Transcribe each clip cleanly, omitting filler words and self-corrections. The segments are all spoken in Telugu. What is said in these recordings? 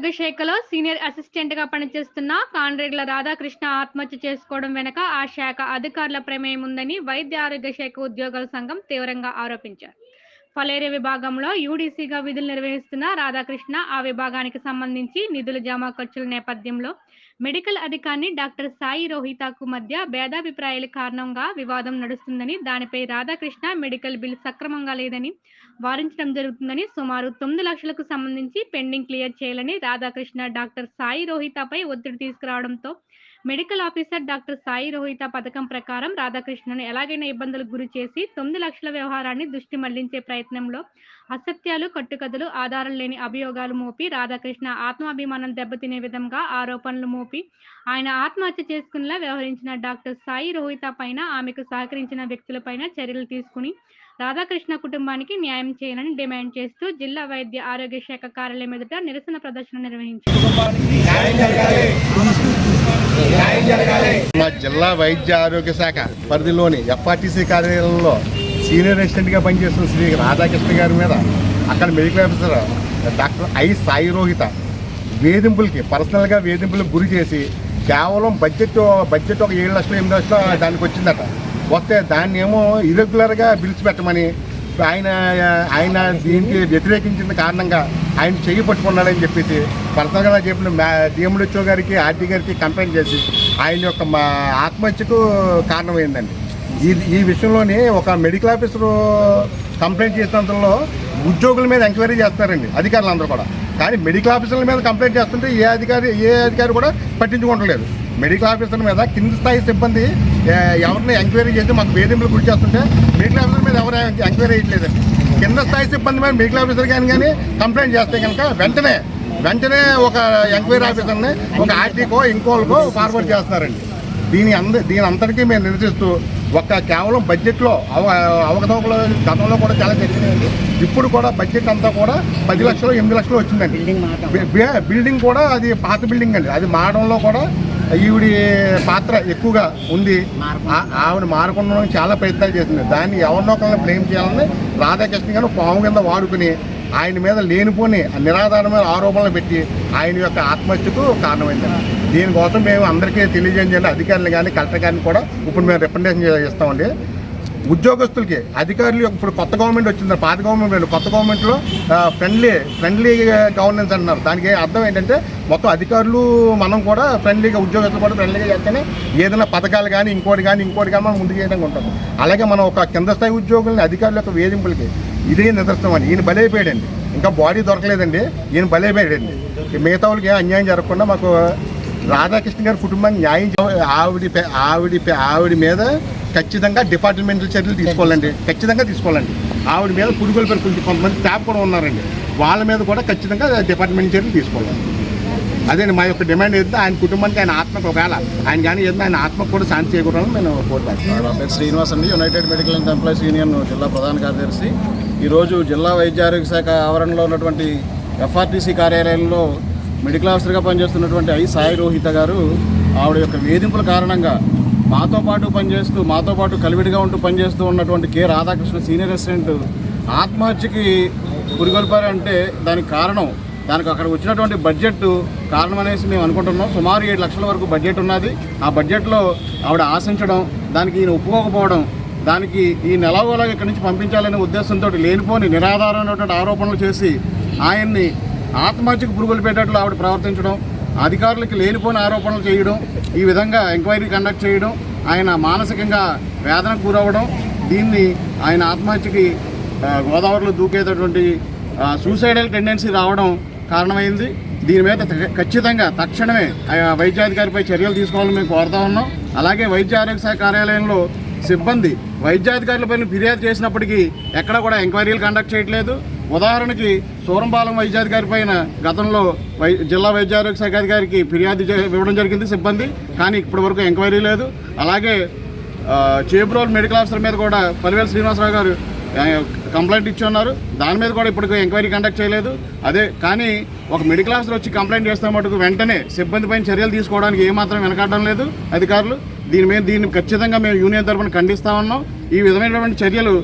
ఆరోగ్య శాఖలో సీనియర్ అసిస్టెంట్గా పనిచేస్తున్న కాండ్రేగుల రాధాకృష్ణ ఆత్మహత్య చేసుకోవడం వెనుక ఆ శాఖ అధికారుల ప్రమేయం ఉందని వైద్య ఆరోగ్య శాఖ ఉద్యోగుల సంఘం తీవ్రంగా ఆరోపించారు. ఫలేరియా విభాగంలో యూడీసీగా విధులు నిర్వహిస్తున్న రాధాకృష్ణ ఆ విభాగానికి సంబంధించి నిధుల జమా ఖర్చుల నేపథ్యంలో మెడికల్ అధికారిని డాక్టర్ సాయి రోహితకు మధ్య భేదాభిప్రాయాల కారణంగా వివాదం నడుస్తుందని, దానిపై రాధాకృష్ణ మెడికల్ బిల్ సక్రమంగా లేదని వారించడం జరుగుతుందని, సుమారు 9 లక్షలకు సంబంధించి పెండింగ్ క్లియర్ చేయాలని రాధాకృష్ణ డాక్టర్ సాయి రోహితపై ఒత్తిడి తీసుకురావడంతో medical officer doctor Sai Rohitha పథకం ప్రకారం రాధాకృష్ణను ఎలాగైనా ఇబ్బందులకు గురి చేసి 9 లక్షల వ్యవహారాన్ని దృష్టి మళ్లించే ప్రయత్నంలో అసత్యాలు, కట్టుకథలు, ఆధారం లేని అభియోగాలు మోపి రాధాకృష్ణ ఆత్మాభిమానం దెబ్బతినే విధంగా ఆరోపణలు మోపి ఆయన ఆత్మహత్య చేసుకునేలా వ్యవహరించిన డాక్టర్ సాయి రోహిత పైన, ఆమెకు సహకరించిన వ్యక్తులపైన చర్యలు తీసుకుని రాధాకృష్ణ కుటుంబానికి న్యాయం చేయాలని డిమాండ్ చేస్తూ జిల్లా వైద్య ఆరోగ్య శాఖ కార్యాలయం ఎదుట నిరసన ప్రదర్శన నిర్వహించారు. మా జిల్లా వైద్య ఆరోగ్య శాఖ పరిధిలోని ఎఫ్ఆర్టీసీ కార్యాలయంలో సీనియర్ అసిస్టెంట్గా పనిచేస్తున్న శ్రీ రాధాకృష్ణ గారి మీద అక్కడ medical officer doctor Sai Rohitha పర్సనల్గా వేధింపులకు గురి చేసి కేవలం బడ్జెట్ ఒక 7 లక్షలు 8 లక్షలు దానికి వచ్చిందట. వస్తే దాన్ని ఏమో ఇరెగ్యులర్గా బిల్స్ పెట్టమని ఆయన దీనికి వ్యతిరేకించిన కారణంగా ఆయన చెయ్యి పట్టుకున్నాడని చెప్పేసి పర్సనల్గా చెప్పిన డిఎంహెచ్ఓ గారికి, ఆర్టీ గారికి కంప్లైంట్ చేసి ఆయన యొక్క ఆత్మహత్యకు కారణమైందండి. ఈ విషయంలోనే ఒక మెడికల్ ఆఫీసర్ కంప్లైంట్ చేసినంతలో ఉద్యోగుల మీద ఎంక్వైరీ చేస్తారండి అధికారులందరూ కూడా. కానీ మెడికల్ ఆఫీసర్ల మీద కంప్లైంట్ చేస్తుంటే ఏ అధికారి కూడా పట్టించుకోవట్లేదు. మెడికల్ ఆఫీసర్ మీద కింది స్థాయి సిబ్బంది ఎవరిని ఎంక్వైరీ చేసి మాకు వేధింపులు గురి చేస్తుంటే మెడికల్ ఆఫీసర్ మీద ఎవరు ఎంక్వైరీ చేయట్లేదండి. కింద స్థాయి సిబ్బంది మీద మెడికల్ ఆఫీసర్ కానీ కంప్లైంట్ చేస్తే కనుక వెంటనే ఒక ఎంక్వైరీ ఆఫీసర్ని ఒక ఆర్టీకో ఇంకోకో ఫార్వర్డ్ చేస్తున్నారండి. దీని అంతటికీ మేము నిరసిస్తూ కేవలం బడ్జెట్లో అవకతవకలు గతంలో కూడా చాలా జరిగినాయండి. ఇప్పుడు కూడా బడ్జెట్ అంతా కూడా 10 లక్షలు 8 లక్షలు వచ్చిందండి. బిల్డింగ్ కూడా అది పాత బిల్డింగ్ అండి. అది మారడంలో కూడా ఈవిడి పాత్ర ఎక్కువగా ఉంది. ఆవిడ మారకుండా చాలా ప్రయత్నాలు చేసింది. దాన్ని ఎవరినో ఒకరిని బ్లేమ్ చేయాలని రాధాకృష్ణ గారు పాము కింద వాడుకుని ఆయన మీద లేనిపోని నిరాధారమైన ఆరోపణలు పెట్టి ఆయన యొక్క ఆత్మహత్యకు కారణమైంది. దీనికోసం మేము అందరికీ తెలియజేయండి, అధికారులు కానీ కలెక్టర్ గారిని కూడా ఇప్పుడు మేము రిప్రజెంటేషన్ చేస్తామండి. ఉద్యోగస్తులకి అధికారులు ఇప్పుడు కొత్త గవర్నమెంట్ వచ్చింది, పాత గవర్నమెంట్ కొత్త గవర్నమెంట్లో ఫ్రెండ్లీ గవర్నెన్స్ అంటున్నారు. దానికి అర్థం ఏంటంటే మొత్తం అధికారులు మనం కూడా ఫ్రెండ్లీగా, ఉద్యోగస్తులు కూడా ఫ్రెండ్లీగా చేస్తేనే ఏదైనా పథకాలు కానీ ఇంకోటి కానీ మనం ముందుకు చేయడానికి ఉంటాము. అలాగే మనం ఒక కింద స్థాయి ఉద్యోగుల్ని అధికారుల యొక్క వేధింపులకి ఇదే నిదర్శనం అండి. ఈయన బలైపోయాడండి, ఇంకా బాడీ దొరకలేదండి, ఈయన బలైపోయాడండి. మిగతా వాళ్ళకి అన్యాయం జరగకుండా మాకు రాధాకృష్ణ గారి కుటుంబానికి న్యాయం ఆవిడ మీద ఖచ్చితంగా డిపార్ట్మెంటల్ చర్యలు తీసుకోవాలండి, ఖచ్చితంగా తీసుకోవాలండి. ఆవిడ మీద పురుగుల పేరు కొంతమంది స్టాఫ్ కూడా ఉన్నారండి, వాళ్ళ మీద కూడా ఖచ్చితంగా డిపార్ట్మెంట్ చర్యలు తీసుకోవాలండి. అదే మా యొక్క డిమాండ్ ఏదైతే ఆయన కుటుంబానికి, ఆయన ఆత్మకు ఒకవేళ ఆయన కానీ ఏదైనా ఆయన ఆత్మకు కూడా శాంతి చేయకూడదని నేను కోరుతాను. నా పేరు శ్రీనివాస్ అండి, United medical and employees union జిల్లా ప్రధాన కార్యదర్శి. ఈరోజు జిల్లా వైద్య ఆరోగ్య శాఖ ఆవరణలో ఉన్నటువంటి ఎఫ్ఆర్టీసీ కార్యాలయంలో మెడికల్ ఆఫీసర్గా పనిచేస్తున్నటువంటి సాయి రోహిత గారు ఆవిడ యొక్క వేధింపుల కారణంగా మాతో పాటు కలివిడిగా ఉంటూ పనిచేస్తూ ఉన్నటువంటి కె రాధాకృష్ణ సీనియర్ అసిస్టెంట్ ఆత్మహత్యకి పురిగొల్పారంటే దానికి కారణం, దానికి అక్కడ వచ్చినటువంటి బడ్జెట్ కారణం అనేసి మేము అనుకుంటున్నాం. సుమారు 7 లక్షల వరకు బడ్జెట్ ఉన్నది. ఆ బడ్జెట్లో ఆవిడ ఆశించడం, దానికి ఈయన ఒప్పుకోకపోవడం, దానికి ఈ నెలవోలాగా ఇక్కడి నుంచి పంపించాలనే ఉద్దేశంతో లేనిపోని నిరాధారమైనటువంటి ఆరోపణలు చేసి ఆయన్ని ఆత్మహత్యకు పురుగులు ఆవిడ ప్రవర్తించడం, అధికారులకి లేనిపోని ఆరోపణలు చేయడం, ఈ విధంగా ఎంక్వైరీ కండక్ట్ చేయడం, ఆయన మానసికంగా వేదనకు గురవడం, దీన్ని ఆయన ఆత్మహత్యకి గోదావరిలో దూకేటటువంటి సూసైడల్ టెండెన్సీ రావడం కారణమైంది. దీని మీద ఖచ్చితంగా తక్షణమే వైద్యాధికారిపై చర్యలు తీసుకోవాలని మేము కోరుతా ఉన్నాం. అలాగే వైద్య ఆరోగ్య శాఖ కార్యాలయంలో సిబ్బంది వైద్యాధికారులపై ఫిర్యాదు చేసినప్పటికీ ఎక్కడ కూడా ఎంక్వైరీలు కండక్ట్ చేయట్లేదు. ఉదాహరణకి సూరంపాలెం వైద్యాధికారి పైన గతంలో జిల్లా వైద్య ఆరోగ్య శాఖ అధికారికి ఫిర్యాదు ఇవ్వడం జరిగింది సిబ్బంది, కానీ ఇప్పటి వరకు ఎంక్వైరీ లేదు. అలాగే చేబ్రోల్ మెడికల్ ఆఫీసర్ మీద కూడా పల్లివేలు శ్రీనివాసరావు గారు కంప్లైంట్ ఇచ్చి ఉన్నారు, దాని మీద కూడా ఇప్పటికీ ఎంక్వైరీ కండక్ట్ చేయలేదు. అదే కానీ ఒక మెడికల్ ఆఫీసర్ వచ్చి కంప్లైంట్ చేస్తే మటుకు వెంటనే సిబ్బంది పైన చర్యలు తీసుకోవడానికి ఏమాత్రం వెనకాడడం లేదు అధికారులు. దీన్ని ఖచ్చితంగా మేము యూనియన్ తరఫున ఖండిస్తూ ఉన్నాం. ఈ విధమైనటువంటి చర్యలు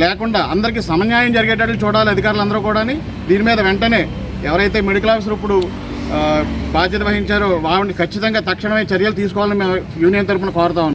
లేకుండా అందరికీ సమన్యాయం జరిగేటట్లు చూడాలి అధికారులు అందరూ కూడా. దీని మీద వెంటనే ఎవరైతే మెడికల్ ఆఫీసర్ ఇప్పుడు బాధ్యత వహించారో వారిని ఖచ్చితంగా తక్షణమే చర్యలు తీసుకోవాలని మేము యూనియన్ తరఫున కోరుతా ఉన్నాం.